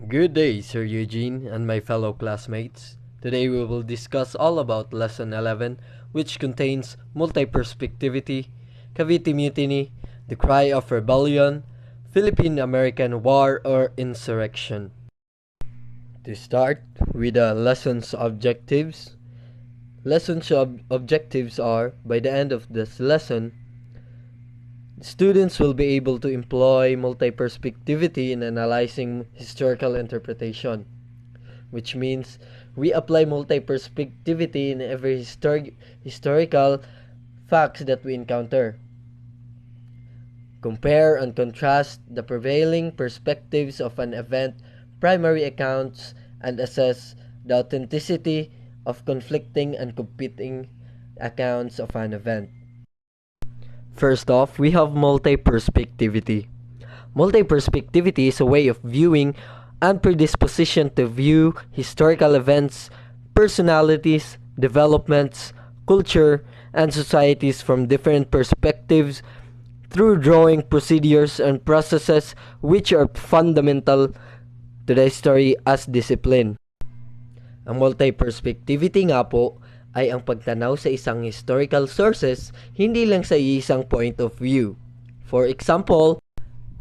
Good day, Sir Eugene and my fellow classmates. Today we will discuss all about Lesson 11, which contains multi-perspectivity, Cavite Mutiny, the Cry of Rebellion, Philippine-American War or Insurrection. To start with the lesson's objectives. Lesson's objectives are, by the end of this lesson, students will be able to employ multi-perspectivity in analyzing historical interpretation, which means we apply multi-perspectivity in every historical facts that we encounter. Compare and contrast the prevailing perspectives of an event, primary accounts, and assess the authenticity of conflicting and competing accounts of an event. First off, we have multi-perspectivity. Multi-perspectivity is a way of viewing and predisposition to view historical events, personalities, developments, culture, and societies from different perspectives through drawing procedures and processes which are fundamental to the history as discipline. Ang multi-perspectivity nga po ay ang pagtanaw sa isang historical sources, hindi lang sa isang point of view. For example,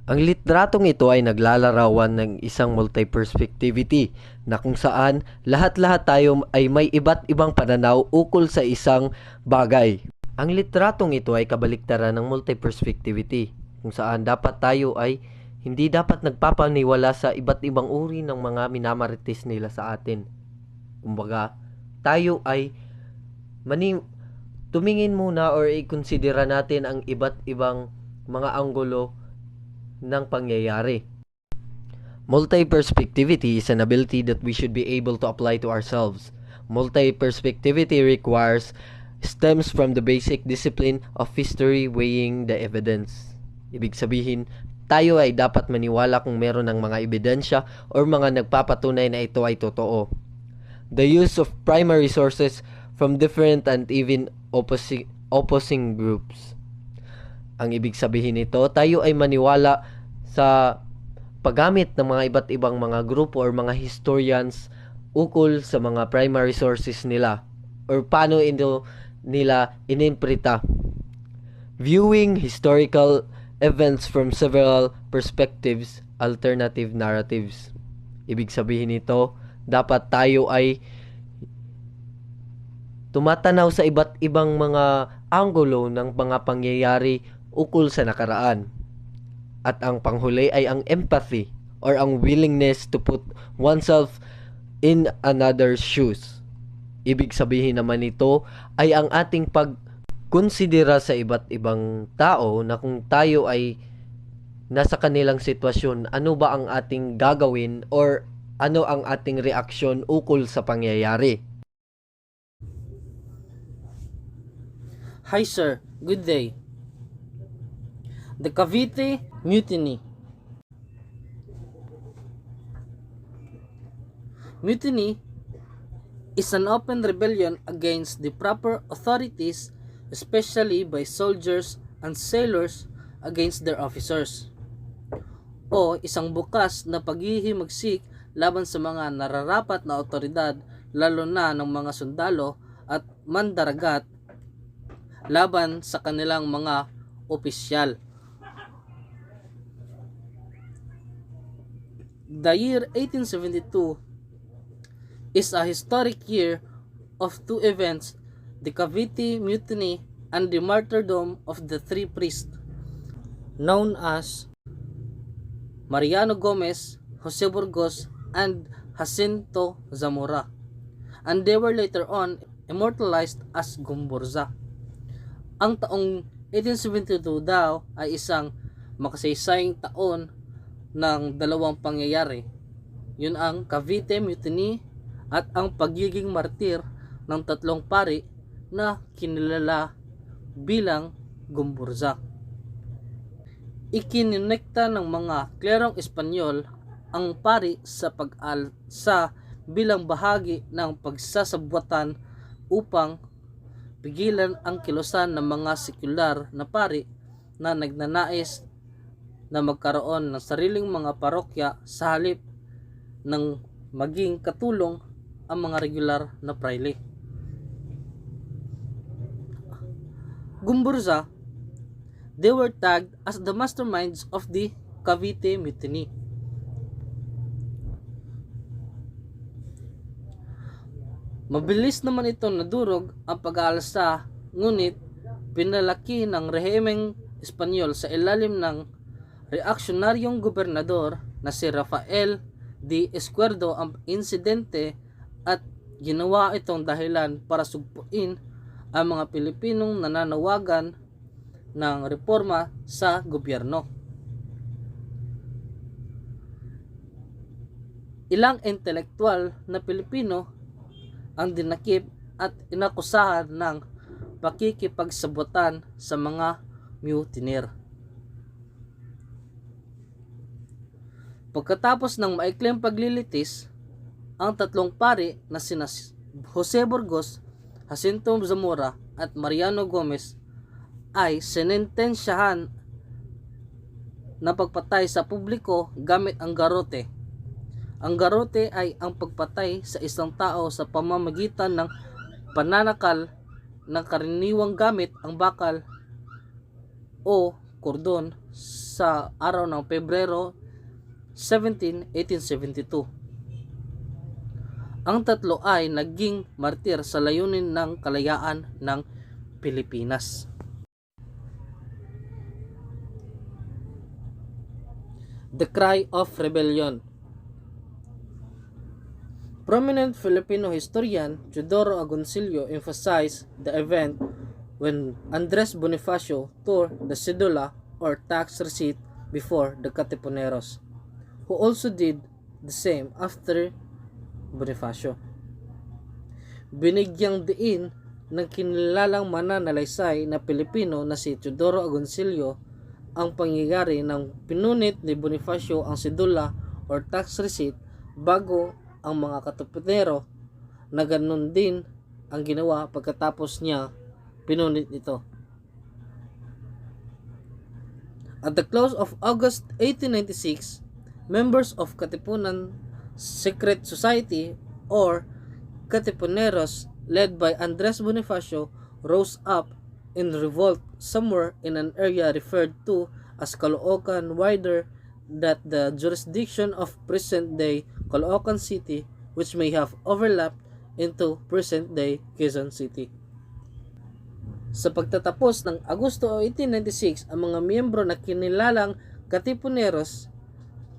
ang litratong ito ay naglalarawan ng isang multi-perspectivity na kung saan lahat-lahat tayo ay may iba't ibang pananaw ukol sa isang bagay. Ang litratong ito ay kabaliktaran ng multi-perspectivity kung saan dapat tayo ay hindi dapat nagpapaniwala sa iba't ibang uri ng mga minamarites nila sa atin. Kumbaga, tayo ay tumingin muna or i-considera natin ang iba't ibang mga anggulo ng pangyayari. Multi-perspectivity is an ability that we should be able to apply to ourselves. Multi-perspectivity stems from the basic discipline of history weighing the evidence. Ibig sabihin, tayo ay dapat maniwala kung meron ng mga ebidensya or mga nagpapatunay na ito ay totoo. The use of primary sources from different and even opposing groups. Ang ibig sabihin nito, tayo ay maniwala sa paggamit ng mga iba't ibang mga grupo or mga historians ukol sa mga primary sources nila or paano nila inimprita. Viewing historical events from several perspectives, alternative narratives. Ibig sabihin nito, dapat tayo ay tumatanaw sa iba't ibang mga anggulo ng mga pangyayari ukol sa nakaraan. At ang panghuli ay ang empathy or ang willingness to put oneself in another's shoes. Ibig sabihin naman ito ay ang ating pagkonsidera sa iba't ibang tao na kung tayo ay nasa kanilang sitwasyon, ano ba ang ating gagawin or ano ang ating reaksyon ukol sa pangyayari. Hi sir, good day. The Cavite Mutiny. Mutiny is an open rebellion against the proper authorities, especially by soldiers and sailors against their officers. O isang bukas na paghihimagsik laban sa mga nararapat na otoridad, lalo na ng mga sundalo at mandaragat laban sa kanilang mga opisyal. The year 1872 is a historic year of two events, the Cavite Mutiny and the martyrdom of the three priests, known as Mariano Gomez, Jose Burgos, and Jacinto Zamora, and they were later on immortalized as Gumburza. Ang taong 1872 daw ay isang makasaysayang taon ng dalawang pangyayari. Yun ang Cavite Mutiny at ang pagiging martir ng tatlong pari na kinilala bilang Gumburza. Ikininekta ng mga klerong Espanyol ang pari sa pag-alsa bilang bahagi ng pagsasabwatan upang pigilan ang kilusan ng mga sekular na pari na nagnanais na magkaroon ng sariling mga parokya sa halip ng maging katulong ang mga regular na praile. Gumburza, they were tagged as the masterminds of the Cavite Mutiny. Mabilis naman ito nadurog ang pag-aalsa, ngunit pinalaki ng rehimeng Espanyol sa ilalim ng reaksyonaryong gobernador na si Rafael de Escuerdo ang insidente at ginawa itong dahilan para sugpuin ang mga Pilipinong nananawagan ng reforma sa gobyerno. Ilang intelektual na Pilipino ang dinakip at inakusahan ng pakikipagsabotan sa mga mutineer. Pagkatapos ng maikling paglilitis, ang tatlong pari na sina Jose Burgos, Jacinto Zamora at Mariano Gomez ay sinentensyahan na pagpatay sa publiko gamit ang garote. Ang garote ay ang pagpatay sa isang tao sa pamamagitan ng pananakal ng karaniwang gamit ang bakal o kordon sa araw ng Pebrero 17, 1872. Ang tatlo ay naging martir sa layunin ng kalayaan ng Pilipinas. The Cry of Rebellion. Prominent Filipino historian Teodoro Agoncillo emphasized the event when Andres Bonifacio tore the cedula or tax receipt before the Katipuneros, who also did the same after Bonifacio. Binigyang diin ng kinilalang mananalaysay na Pilipino na si Teodoro Agoncillo ang pangyayari ng pinunit ni Bonifacio ang sedula or tax receipt bago ang mga Katipunero na ganun din ang ginawa pagkatapos niya pinunit ito. At the close of August 1896, members of Katipunan Secret Society or Katipuneros led by Andres Bonifacio rose up in revolt somewhere in an area referred to as Caloocan, wider than the jurisdiction of present-day Caloocan City, which may have overlapped into present-day Quezon City. Sa pagtatapos ng Agosto 1896, ang mga miyembro na kinilalang Katipuneros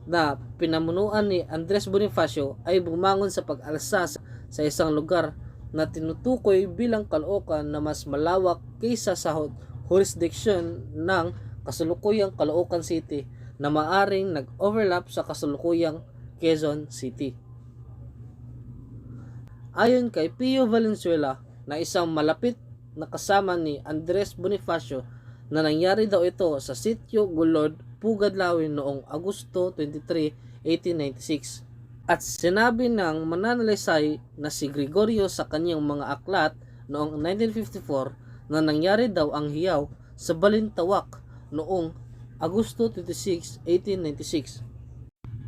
na pinamunuan ni Andres Bonifacio ay bumangon sa pag-alsa sa isang lugar na tinutukoy bilang Caloocan na mas malawak kaysa sa jurisdiction ng kasalukuyang Caloocan City na maaring nag-overlap sa kasalukuyang Quezon City. Ayon kay Pio Valenzuela na isang malapit na kasama ni Andres Bonifacio na nangyari daw ito sa Sitio Gulod, Pugadlawin noong Agosto 23, 1896. At sinabi ng mananalaysay na si Gregorio sa kanyang mga aklat noong 1954 na nangyari daw ang hiyaw sa Balintawak noong Agosto 26, 1896.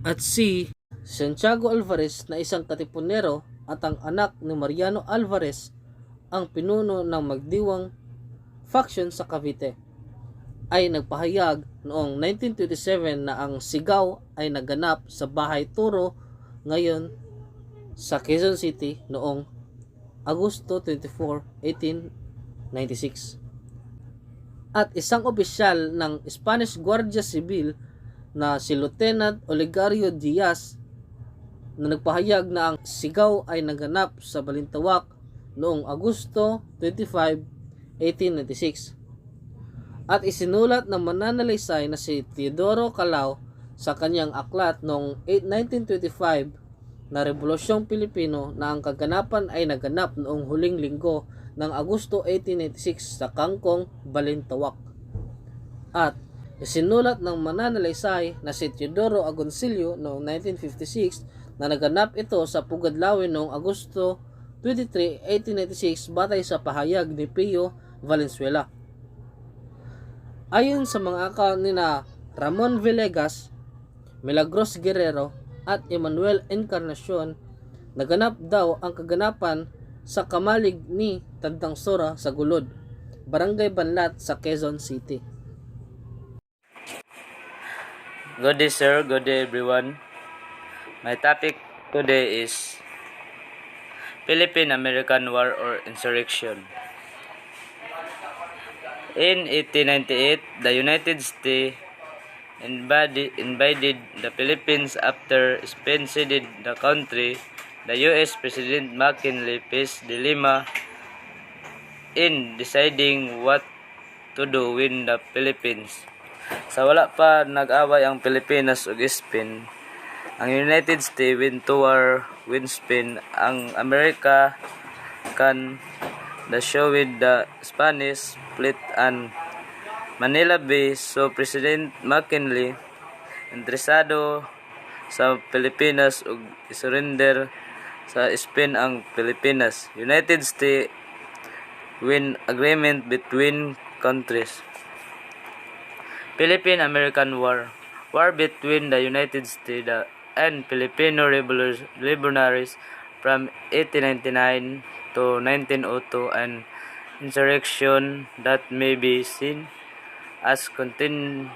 At si Santiago Alvarez na isang Katipunero at ang anak ni Mariano Alvarez ang pinuno ng magdiwang faction sa Cavite ay nagpahayag noong 1927 na ang sigaw ay naganap sa Bahay Turo ngayon sa Quezon City noong Agosto 24, 1896. At isang opisyal ng Spanish Guardia Civil na si Lieutenant Olegario Diaz na nagpahayag na ang sigaw ay naganap sa Balintawak noong Agosto 25, 1896. At isinulat ng mananalaysay na si Teodoro Calao sa kanyang aklat noong 1925 na Rebolusyong Pilipino na ang kaganapan ay naganap noong huling linggo ng Agosto 1896 sa Kangkong, Balintawak. At isinulat ng mananalaysay na si Teodoro Agoncillo noong 1956 na naganap ito sa Pugadlawin noong Agosto 23, 1896 batay sa pahayag ni Pio Valenzuela. Ayon sa mga account ni na Ramon Villegas, Milagros Guerrero, at Emmanuel Encarnacion, naganap daw ang kaganapan sa kamalig ni Tandang Sora sa Gulod, Barangay Banlat sa Quezon City. Good day, sir. Good day, everyone. My topic today is Philippine-American War or Insurrection. In 1898, the United States invaded the Philippines after Spain ceded the country. The U.S. President McKinley faced dilemma in deciding what to do with the Philippines. Sa wala pa nag-away ang Pilipinas ug Spain, ang United States went to war with Spain. Ang America can the show with the Spanish fleet and Manila Bay, so President McKinley interesado sa Pilipinas ug isurrender sa Spain ang Pilipinas. United States win agreement between countries. Philippine-American War. War between the United States and Filipino revolutionaries from 1899 to 1902, an insurrection that may be seen as continuation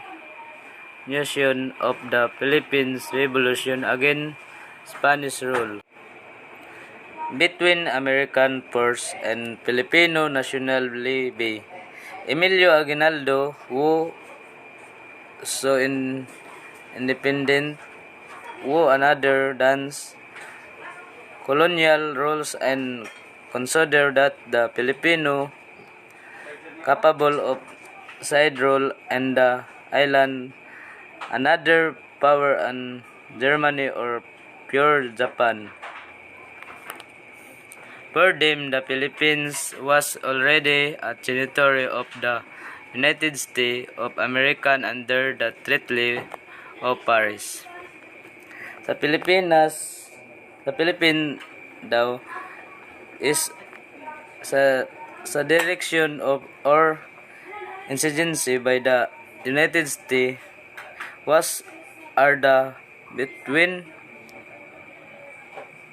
of the Philippines Revolution against Spanish rule. Between American force and Filipino National Levy, Emilio Aguinaldo, who so independent, who another dance colonial rules and consider that the Filipino capable of side rule and the island another power and Germany or pure Japan. For them, the Philippines was already a territory of the United States of America under the Treaty of Paris. Sa Philippines daw is sa direction of or insurgency by the United States was are the between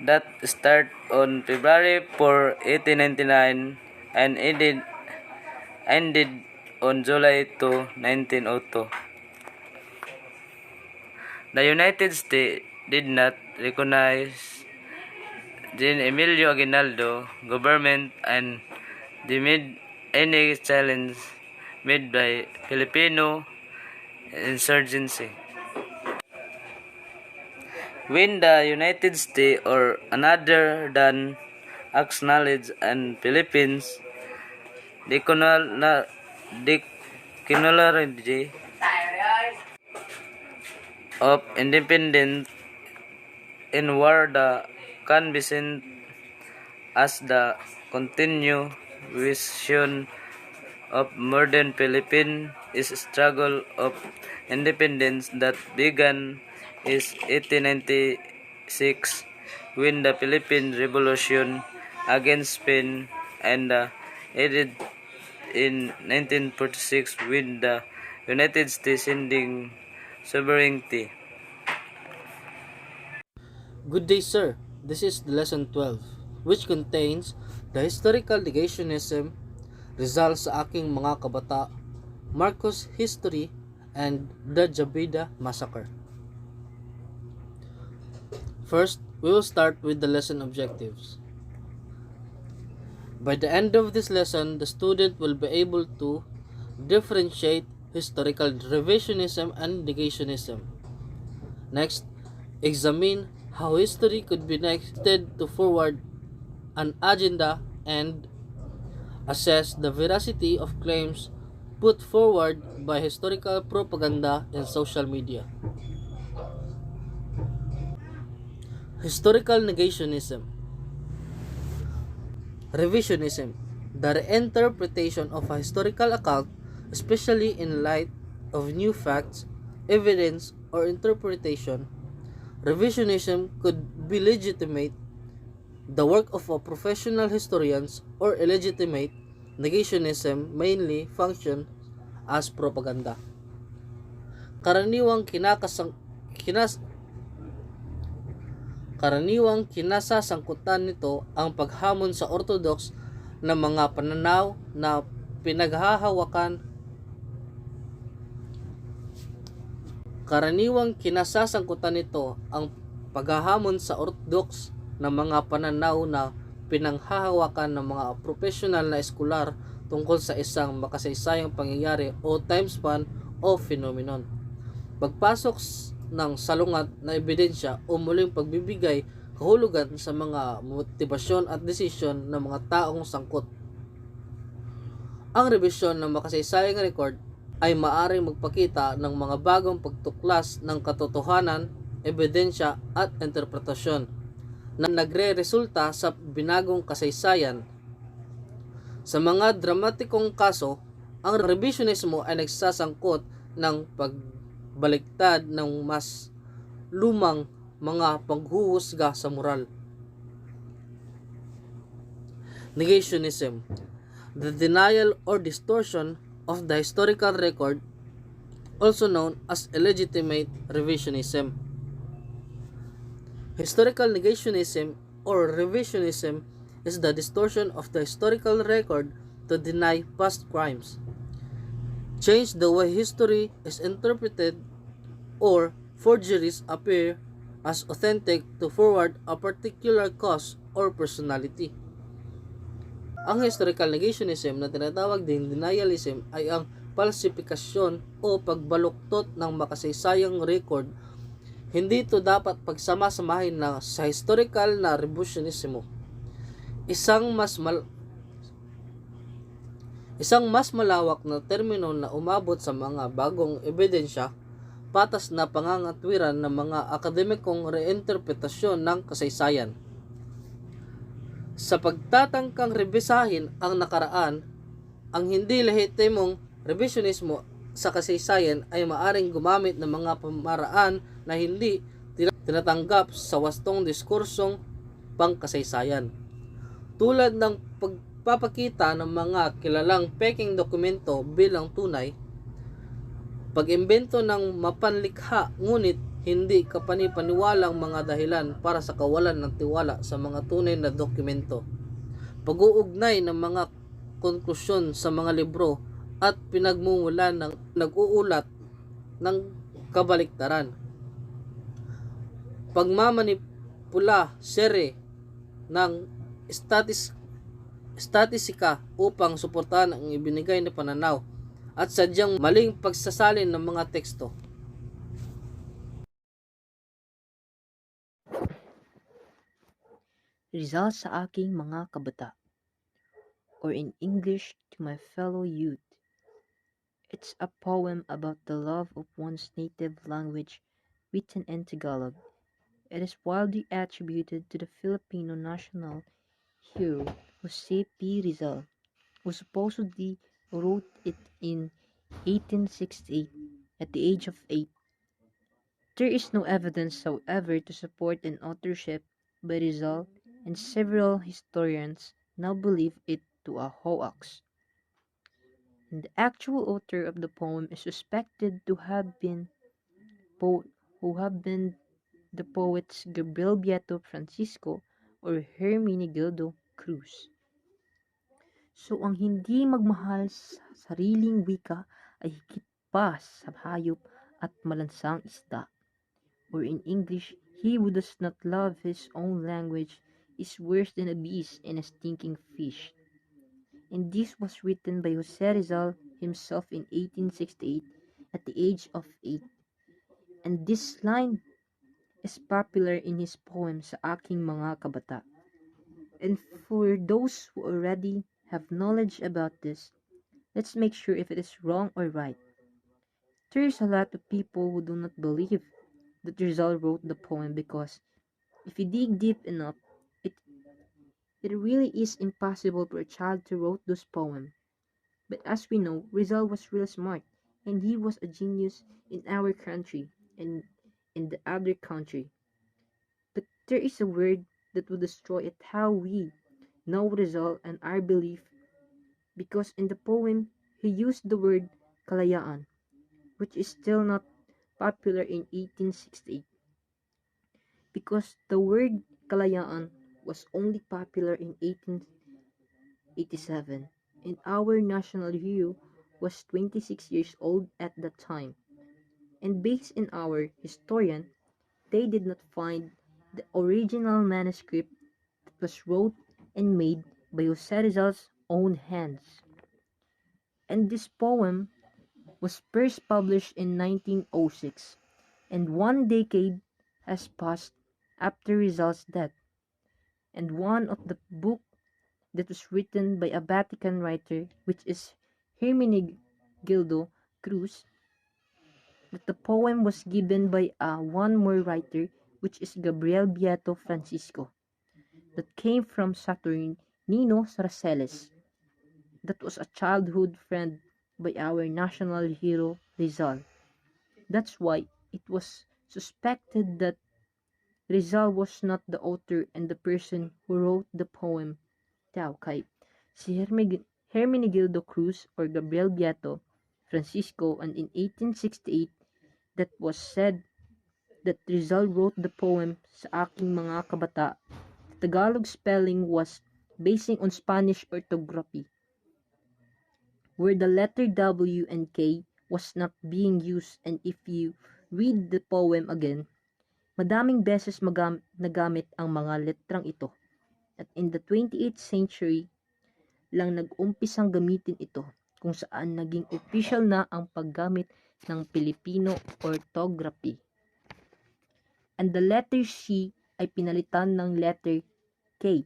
that start on February 4, 1899 and ended on July 2, 1902. The United States did not recognize Jean Emilio Aguinaldo government and denied any challenge made by Filipino insurgency. When the United States or another than acknowledge and Philippines declaration of independence in war, the can be seen as the continuation of modern Philippines struggle of independence that began in 1896 when the Philippine Revolution against Spain and ended in 1946 with the United States ending sovereignty. Good day, sir. This is the lesson 12, which contains the historical negationism, results sa aking mga kabata, Marcos history, and the Jabida massacre. First, we will start with the lesson objectives. By the end of this lesson, the student will be able to differentiate historical revisionism and negationism. Next, examine how history could be connected to forward an agenda and assess the veracity of claims put forward by historical propaganda and social media. Historical negationism. Revisionism, the reinterpretation of a historical account, especially in light of new facts, evidence, or interpretation. Revisionism could be legitimate the work of a professional historians or illegitimate. Negationism mainly function as propaganda. Karaniwang kinasasangkutan nito ang paghamon sa Orthodox ng mga pananaw na pinaghahawakan Karaniwang kinasasangkutan nito ang paghahamon sa Orthodox ng mga pananaw na pinanghahawakan ng mga profesional na eskolar tungkol sa isang makasaysayang pangyayari o time span o phenomenon. Pagpasok ng salungat na ebidensya o muling pagbibigay kahulugan sa mga motibasyon at desisyon ng mga taong sangkot. Ang rebisyon ng makasaysayang record ay maaring magpakita ng mga bagong pagtuklas ng katotohanan, ebidensya at interpretasyon na nagre-resulta sa binagong kasaysayan. Sa mga dramatikong kaso, ang revisionismo ay nagsasangkot ng pagbaliktad ng mas lumang mga paghuhusga sa moral. Negationism, the denial or distortion of the historical record, also known as illegitimate revisionism. Historical negationism or revisionism is the distortion of the historical record to deny past crimes, change the way history is interpreted, or forgeries appear as authentic to forward a particular cause or personality. Ang historical negationism na tinatawag din denialism ay ang falsifikasyon o pagbaluktot ng makasaysayang record. Hindi ito dapat pagsama-samahin na sa historical na revisionismo. Isang mas malawak na termino na umabot sa mga bagong ebidensya, patas na pangangatwiran ng mga akademikong reinterpretasyon ng kasaysayan. Sa pagtatangkang rebisahin ang nakaraan, ang hindi lehitimong revisionismo sa kasaysayan ay maaring gumamit ng mga pamaraan na hindi tinatanggap sa wastong diskursong pangkasaysayan. Tulad ng pagpapakita ng mga kilalang peking dokumento bilang tunay, pag-imbento ng mapanlikha ngunit hindi kapanipaniwalang mga dahilan para sa kawalan ng tiwala sa mga tunay na dokumento, pag-uugnay ng mga konklusyon sa mga libro at pinagmumulan ng nag-uulat ng kabaliktaran, pagmamanipula sere ng statistika upang suportahan ang ibinigay na pananaw at sadyang maling pagsasalin ng mga teksto. Rizal sa aking mga kabata, or in English to my fellow youth. It's a poem about the love of one's native language written in Tagalog. It is widely attributed to the Filipino national hero Jose P. Rizal, who supposedly wrote it in 1868 at the age of 8. There is no evidence, however, to support an authorship by Rizal, and several historians now believe it to a hoax. And the actual author of the poem is suspected to have been the poets Gabriel Beato Francisco or Hermenegildo Cruz. So ang hindi magmahal sa sariling wika ay higit pa sa hayop at malansang isda. Or in English, he who does not love his own language is worse than a beast and a stinking fish. And this was written by Jose Rizal himself in 1868 at the age of 8. And this line is popular in his poem Sa Aking Mga Kabata. And for those who already have knowledge about this, let's make sure if it is wrong or right. There's a lot of people who do not believe that Rizal wrote the poem because if you dig deep enough, it really is impossible for a child to write this poem. But as we know, Rizal was real smart, and he was a genius in our country and in the other country. But there is a word that would destroy it how we know Rizal and our belief, because in the poem he used the word kalayaan, which is still not popular in 1868. because the word kalayaan was only popular in 1887, and our national hero was 26 years old at that time. And based on our historian, they did not find the original manuscript that was wrote and made by Jose Rizal's own hands. And this poem was first published in 1906, and one decade has passed after Rizal's death, and one of the book that was written by a Vatican writer, which is Hermenegildo Cruz, that the poem was given by one more writer, which is Gabriel Beato Francisco, that came from Saturnino Sarceles, that was a childhood friend by our national hero Rizal. That's why it was suspected that Rizal was not the author and the person who wrote the poem daw kay si Hermenegildo Cruz or Gabriel Beato Francisco, and in 1868 that was said that Rizal wrote the poem sa aking mga kabata. The Tagalog spelling was basing on Spanish orthography, where the letter W and K was not being used, and if you read the poem again, madaming beses nagamit ang mga letrang ito. At in the 28th century lang nag-umpisang gamitin ito, kung saan naging official na ang paggamit ng Filipino orthography. And the letter C ay pinalitan ng letter K.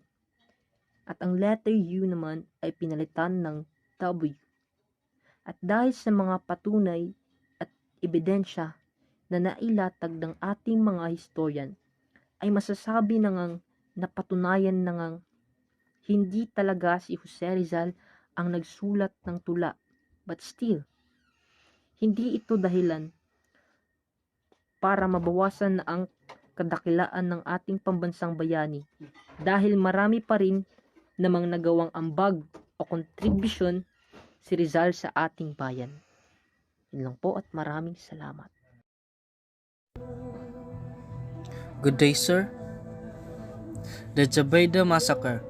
At ang letter U naman ay pinalitan ng W. At dahil sa mga patunay at ebidensya na nailatag ng ating mga historian, ay masasabi na ngang napatunayan na ngang hindi talaga si Jose Rizal ang nagsulat ng tula. But still, hindi ito dahilan para mabawasan na ang kadakilaan ng ating pambansang bayani, dahil marami pa rin namang nagawang ambag o kontribusyon si Rizal sa ating bayan. Yun lang po at maraming salamat. Good day, sir. The Jabayda Massacre.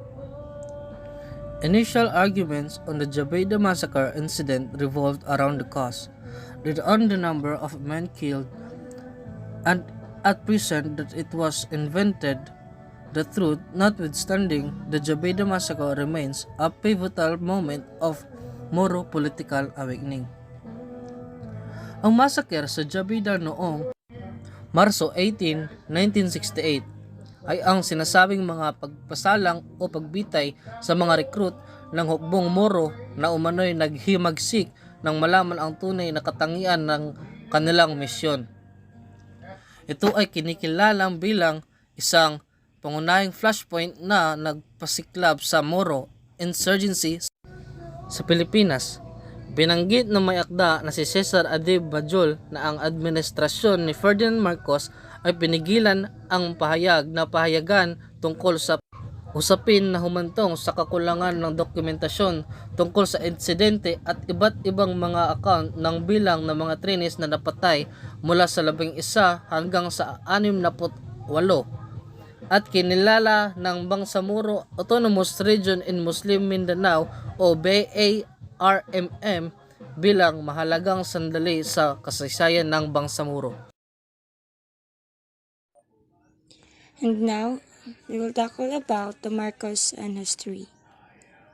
Initial arguments on the Jabayda Massacre incident revolved around the cause, on the number of men killed, and at present that it was invented. The truth, notwithstanding, the Jabayda Massacre remains a pivotal moment of Moro political awakening. Ang massacre sa Jabayda noong Marso 18, 1968 ay ang sinasabing mga pagpasalang o pagbitay sa mga recruit ng hukbong Moro na umano'y naghimagsik nang malaman ang tunay na katangian ng kanilang misyon. Ito ay kinikilalang bilang isang pangunahing flashpoint na nagpasiklab sa Moro insurgency sa Pilipinas. Binanggit ng may akda na si Cesar Adib Bajol na ang administrasyon ni Ferdinand Marcos ay pinigilan ang pahayagan tungkol sa usapin na humantong sa kakulangan ng dokumentasyon tungkol sa insidente at iba't ibang mga account ng bilang ng mga trinis na napatay mula sa 11 hanggang sa 68 at kinilala ng Bangsamoro Autonomous Region in Muslim Mindanao o BARMM bilang mahalagang sandali sa kasaysayan ng Bangsamoro. And now, we will tackle about the Marcos and history.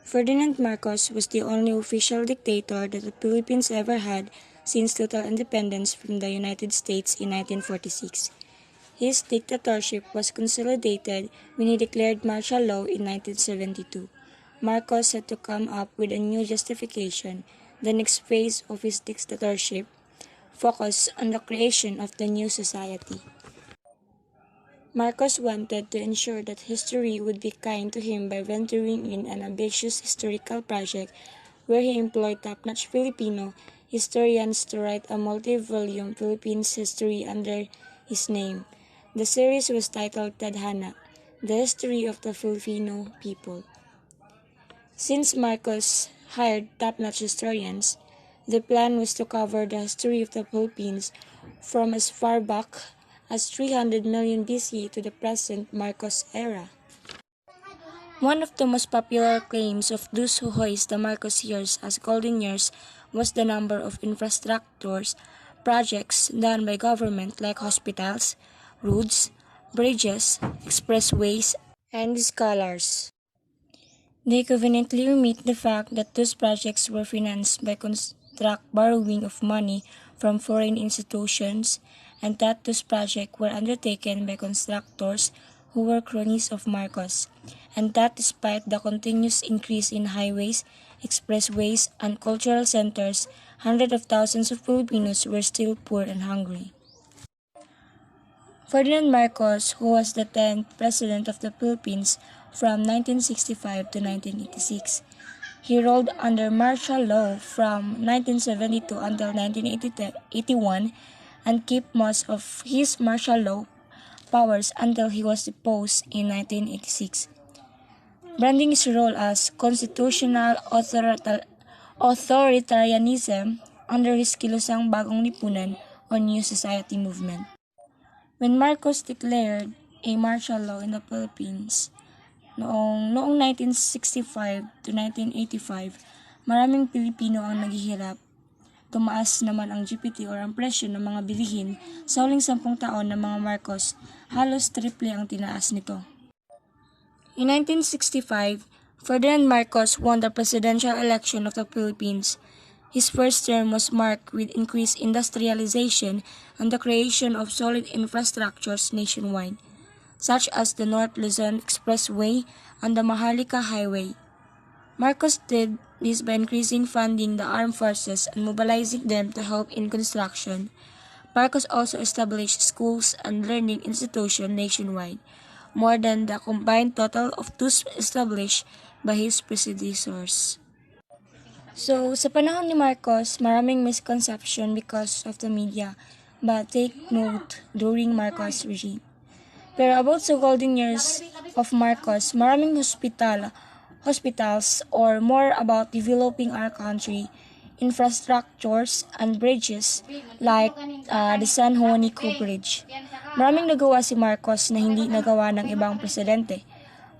Ferdinand Marcos was the only official dictator that the Philippines ever had since total independence from the United States in 1946. His dictatorship was consolidated when he declared martial law in 1972. Marcos had to come up with a new justification. The next phase of his dictatorship focused on the creation of the new society. Marcos wanted to ensure that history would be kind to him by venturing in an ambitious historical project where he employed top-notch Filipino historians to write a multi-volume Philippines history under his name. The series was titled Tadhana, The History of the Filipino People. Since Marcos hired top-notch historians, the plan was to cover the history of the Philippines from as far back as 300 million BC to the present Marcos era. One of the most popular claims of those who hoist the Marcos years as golden years was the number of infrastructures projects done by government like hospitals, roads, bridges, expressways, and scholars. They conveniently omit the fact that those projects were financed by construct borrowing of money from foreign institutions, and that those projects were undertaken by constructors who were cronies of Marcos, and that despite the continuous increase in highways, expressways, and cultural centers, hundreds of thousands of Filipinos were still poor and hungry. Ferdinand Marcos, who was the 10th President of the Philippines from 1965 to 1986, he ruled under martial law from 1972 until 1981 and kept most of his martial law powers until he was deposed in 1986, branding his role as constitutional authoritarianism under his kilusang Bagong Lipunan o New Society movement. When Marcos declared a martial law in the Philippines noong 1965 to 1985, maraming Pilipino ang naghihirap. Tumaas naman ang GPT or ang presyo ng mga bilihin sa huling 10 taon ng mga Marcos, halos triple ang tinaas nito. In 1965, Ferdinand Marcos won the presidential election of the Philippines. His first term was marked with increased industrialization and the creation of solid infrastructures nationwide, such as the North Luzon Expressway and the Maharlika Highway. Marcos did this by increasing funding the armed forces and mobilizing them to help in construction. Marcos also established schools and learning institutions nationwide, more than the combined total of those established by his predecessors. So, sa panahon ni Marcos, maraming misconception because of the media, but take note during Marcos' regime. Pero about sa golden years of Marcos, maraming hospitals or more about developing our country, infrastructures and bridges like the San Juanico Bridge. Maraming nagawa si Marcos na hindi nagawa ng ibang presidente.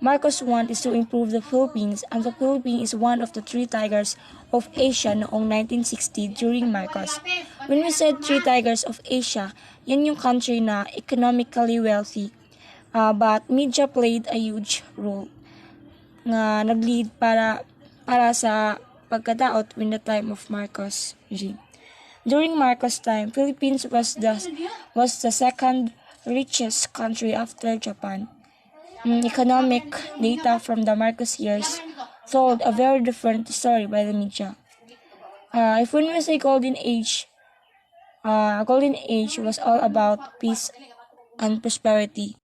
Marcos' want is to improve the Philippines, and the Philippines is one of the three tigers of Asia noong 1960 during Marcos. When we said three tigers of Asia, yan yung country na economically wealthy, but media played a huge role nga nag-lead para sa pagkadaot in the time of Marcos regime. During Marcos' time, Philippines was the second richest country after Japan. Economic data from the Marcos years told a very different story by the media. If when we say golden age was all about peace and prosperity.